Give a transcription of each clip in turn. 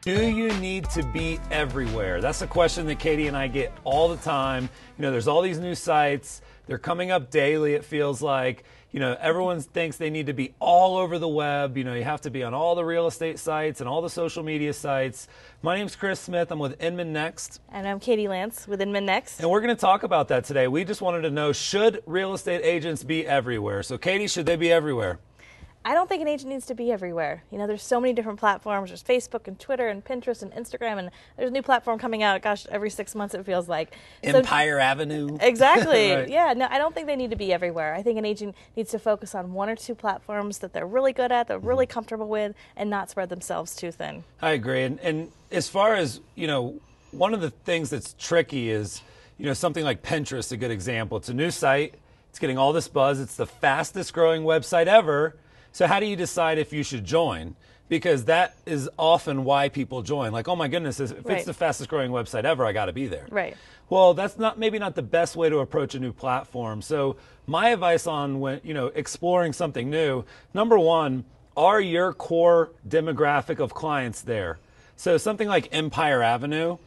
Do you need to be everywhere? That's a question that Katie and I get all the time. You know, there's all these new sites. They're coming up daily, it feels like. You know, everyone thinks they need to be all over the web. You know, you have to be on all the real estate sites and all the social media sites. My name's Chris Smith. I'm with Inman Next. And I'm Katie Lance with Inman Next. And we're going to talk about that today. We just wanted to know, should real estate agents be everywhere? So, Katie, should they be everywhere? I don't think an agent needs to be everywhere. You know, there's so many different platforms. There's Facebook and Twitter and Pinterest and Instagram, and there's a new platform coming out, gosh, every 6 months it feels like. Empire Avenue. Exactly. Right. Yeah, no, I don't think they need to be everywhere. I think an agent needs to focus on one or two platforms that they're really good at, they're really comfortable with, and not spread themselves too thin. I agree. And as far as, you know, one of the things that's tricky is, you know, something like Pinterest, a good example. It's a new site. It's getting all this buzz. It's the fastest growing website ever. So how do you decide if you should join? Because that is often why people join. Like, oh my goodness, if it's the fastest growing website ever, I got to be there. Right. Well, that's maybe not the best way to approach a new platform. So my advice on exploring something new, number one, are your core demographic of clients there? So something like Empire Avenue,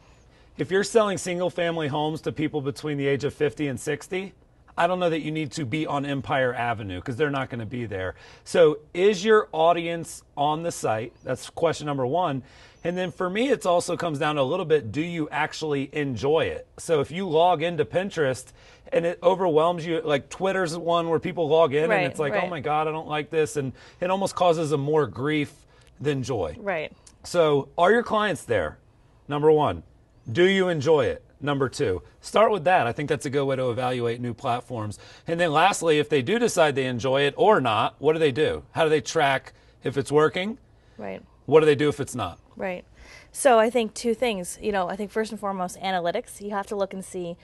if you're selling single family homes to people between the age of 50 and 60, I don't know that you need to be on Empire Avenue because they're not going to be there. So is your audience on the site? That's question number one. And then for me, it also comes down to a little bit, do you actually enjoy it? So if you log into Pinterest and it overwhelms you, like Twitter's one where people log in and it's like, oh my God, I don't like this. And it almost causes them more grief than joy. Right. So are your clients there? Number one, do you enjoy it? Number two, start with that. I think that's a good way to evaluate new platforms. And then lastly, if they do decide they enjoy it or not, what do they do? How do they track if it's working? Right. What do they do if it's not? Right. So I think two things. You know, I think first and foremost, analytics. You have to look and see,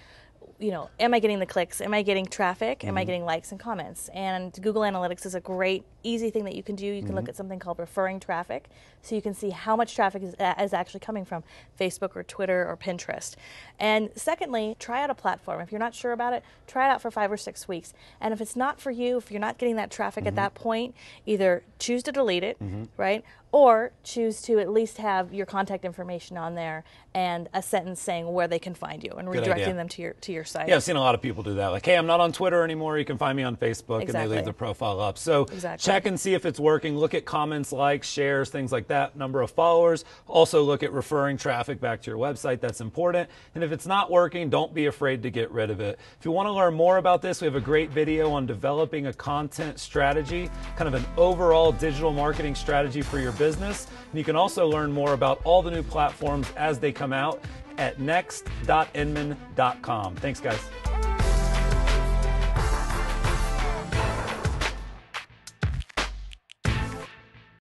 you know, am I getting the clicks? Am I getting traffic? Am I getting likes and comments? And Google Analytics is a great, easy thing that you can do. You can look at something called referring traffic, so you can see how much traffic is actually coming from Facebook or Twitter or Pinterest. And secondly, try out a platform. If you're not sure about it, try it out for 5 or 6 weeks. And if it's not for you, if you're not getting that traffic at that point, either choose to delete it, right? Or choose to at least have your contact information on there and a sentence saying where they can find you and redirecting them to your site. Yeah, I've seen a lot of people do that. Like, hey, I'm not on Twitter anymore. You can find me on Facebook, and they leave the profile up. So check and see if it's working. Look at comments, likes, shares, things like that, number of followers. Also look at referring traffic back to your website. That's important. And if it's not working, don't be afraid to get rid of it. If you want to learn more about this, we have a great video on developing a content strategy, kind of an overall digital marketing strategy for your business. And you can also learn more about all the new platforms as they come out at next.inman.com. Thanks, guys.